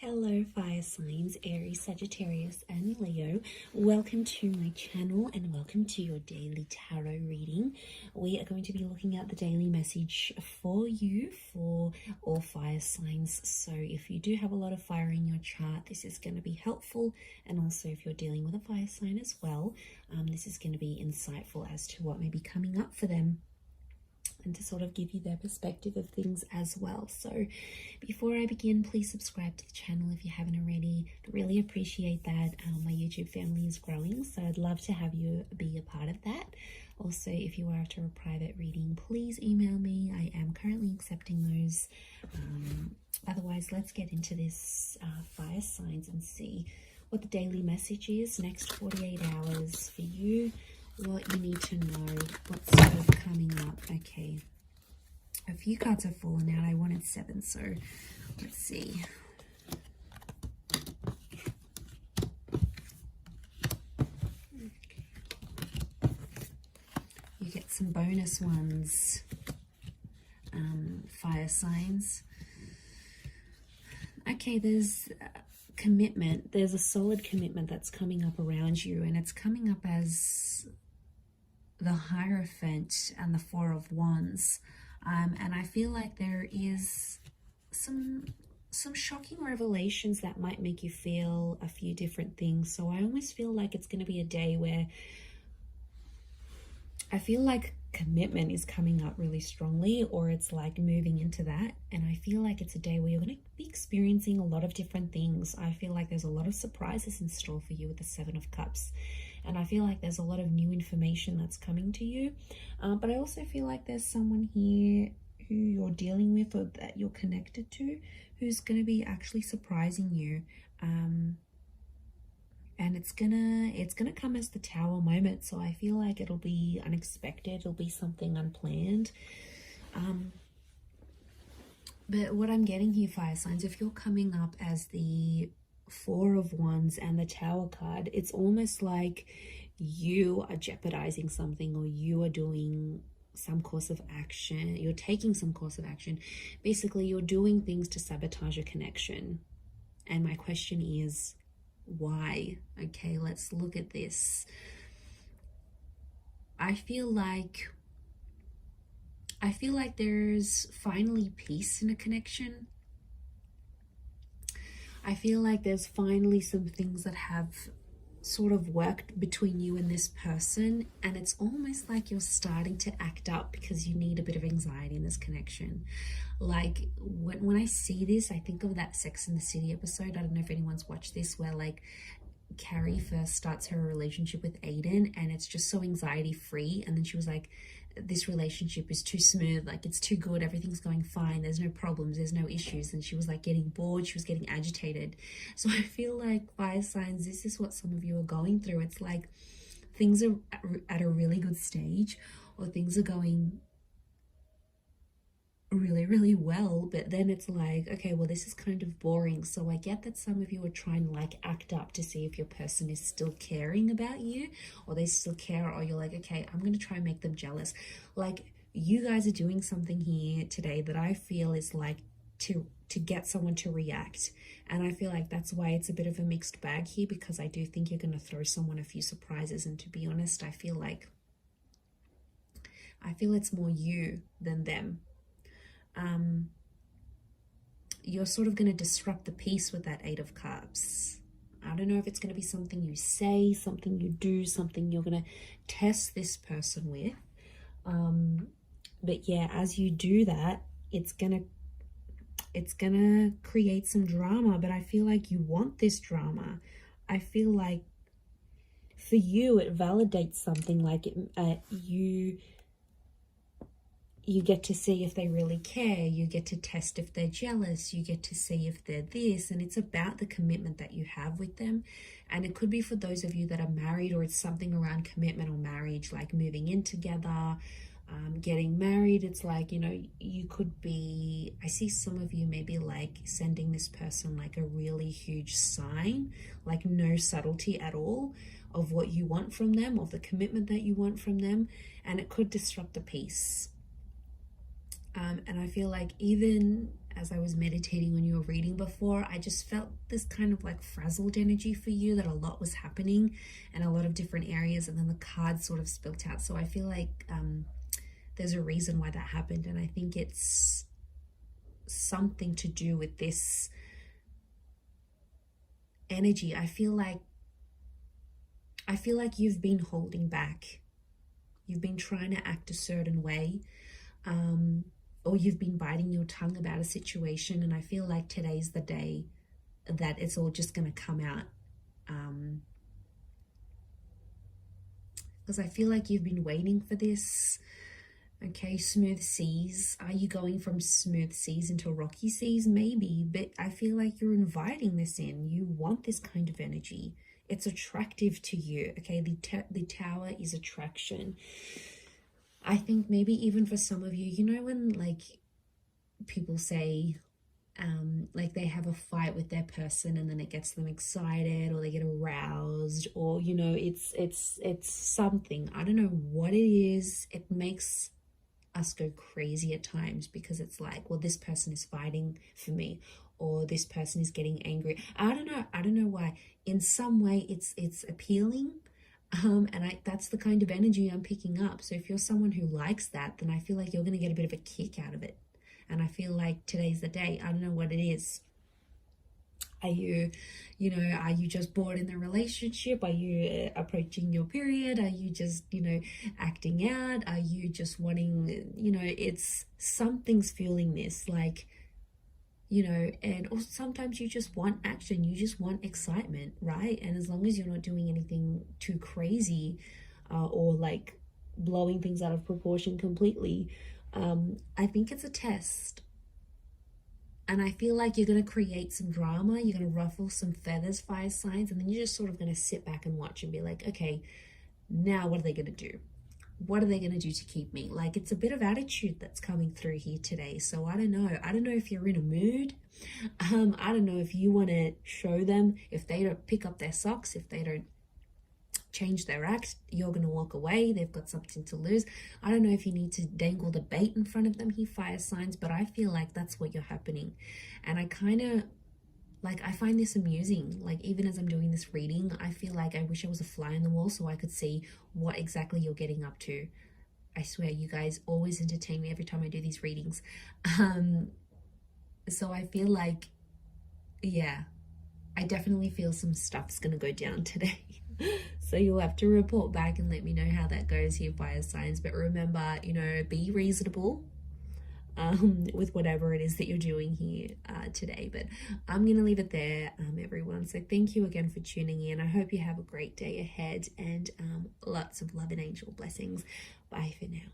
Hello fire signs, Aries, Sagittarius and Leo. Welcome to my channel and welcome to your daily tarot reading. We are going to be looking at the daily message for you for all fire signs. So if you do have a lot of fire in your chart, this is going to be helpful. And also if you're dealing with a fire sign as well, this is going to be insightful as to what may be coming up for them, and to sort of give you their perspective of things as well. So before I begin, please subscribe to the channel if you haven't already. I really appreciate that. My YouTube family is growing, so I'd love to have you be a part of that. Also, if you are after a private reading, please email me. I am currently accepting those. Otherwise, let's get into this fire signs and see what the daily message is. Next 48 hours for you. What you need to know, what's sort of coming up. Okay, a few cards have fallen out. I wanted 7, so let's see. Okay. You get some bonus ones, fire signs. Okay, there's commitment. There's a solid commitment that's coming up around you, and it's coming up as the Hierophant and the Four of Wands, and I feel like there is some shocking revelations that might make you feel a few different things. So I almost feel like it's going to be a day where I feel like commitment is coming up really strongly, or it's like moving into that. And I feel like it's a day where you're going to be experiencing a lot of different things. I feel like there's a lot of surprises in store for you with the 7 of Cups. And I feel like there's a lot of new information that's coming to you. But I also feel like there's someone here who you're dealing with or that you're connected to who's going to be actually surprising you. And it's gonna come as the Tower moment. So I feel like it'll be unexpected. It'll be something unplanned. But what I'm getting here, fire signs, if you're coming up as the Four of Wands and the Tower card, it's almost like you are jeopardizing something, or you are doing some course of action. You're taking some course of action. Basically, you're doing things to sabotage a connection. And my question is, why? Okay, let's look at this. I feel like there's finally peace in a connection. I feel like there's finally some things that have sort of worked between you and this person, and it's almost like you're starting to act up because you need a bit of anxiety in this connection. Like when I see this, I think of that Sex and the City episode. I don't know if anyone's watched this, where like Carrie first starts her relationship with Aiden, and it's just so anxiety free, and then she was like, this relationship is too smooth, like it's too good, everything's going fine, there's no problems, there's no issues. And she was like getting bored, she was getting agitated. So I feel like, fire signs, this is what some of you are going through. It's like things are at a really good stage, or things are going really well, but then it's like, okay, well, this is kind of boring. So I get that some of you are trying to like act up to see if your person is still caring about you, or they still care, or you're like, okay, I'm gonna try and make them jealous. Like, you guys are doing something here today that I feel is like to get someone to react. And I feel like that's why it's a bit of a mixed bag here, because I do think you're going to throw someone a few surprises. And to be honest, I feel it's more you than them. You're sort of going to disrupt the peace with that 8 of Cups. I don't know if it's going to be something you say, something you do, something you're going to test this person with. But yeah, as you do that, it's gonna create some drama. But I feel like you want this drama. I feel like for you, it validates something. Like you get to see if they really care. You get to test if they're jealous. You get to see if they're this. And it's about the commitment that you have with them. And it could be for those of you that are married, or it's something around commitment or marriage, like moving in together, getting married. It's like, you know, you could be, I see some of you maybe like sending this person like a really huge sign, like no subtlety at all of what you want from them, of the commitment that you want from them. And it could disrupt the peace. And I feel like even as I was meditating on your reading before, I just felt this kind of like frazzled energy for you, that a lot was happening in a lot of different areas, and then the cards sort of spilt out. So I feel like there's a reason why that happened, and I think it's something to do with this energy. I feel like you've been holding back. You've been trying to act a certain way, or you've been biting your tongue about a situation, and I feel like today's the day that it's all just going to come out. Because I feel like you've been waiting for this. Okay, smooth seas. Are you going from smooth seas into rocky seas? Maybe, but I feel like you're inviting this in. You want this kind of energy. It's attractive to you. Okay, the tower is attraction. I think maybe even for some of you, you know, when like people say like they have a fight with their person and then it gets them excited, or they get aroused, or you know, it's something, I don't know what it is, it makes us go crazy at times, because it's like, well, this person is fighting for me, or this person is getting angry. I don't know why. In some way it's appealing, and that's the kind of energy I'm picking up. So if you're someone who likes that, then I feel like you're going to get a bit of a kick out of it, and I feel like today's the day. I don't know what it is. Are you just bored in the relationship? Are you approaching your period? Are you just, acting out? Are you just wanting, it's something's fueling this, like, and or sometimes you just want action, you just want excitement, right? And as long as you're not doing anything too crazy, or like blowing things out of proportion completely, I think it's a test. And I feel like you're going to create some drama, you're going to ruffle some feathers, fire signs, and then you're just sort of going to sit back and watch and be like, okay, now what are they going to do? What are they going to do to keep me? Like, it's a bit of attitude that's coming through here today. So I don't know. I don't know if you're in a mood. I don't know if you want to show them, if they don't pick up their socks, if they don't change their act, you're going to walk away. They've got something to lose. I don't know if you need to dangle the bait in front of them, he fire signs, but I feel like that's what you're happening. And I kind of like, I find this amusing. Like, even as I'm doing this reading, I feel like I wish I was a fly on the wall so I could see what exactly you're getting up to. I swear, you guys always entertain me every time I do these readings. So I feel like, yeah, I definitely feel some stuff's gonna go down today. So you'll have to report back and let me know how that goes here, fire signs. But remember, be reasonable with whatever it is that you're doing here today. But I'm gonna leave it there, everyone. So thank you again for tuning in. I hope you have a great day ahead, and lots of love and angel blessings. Bye for now.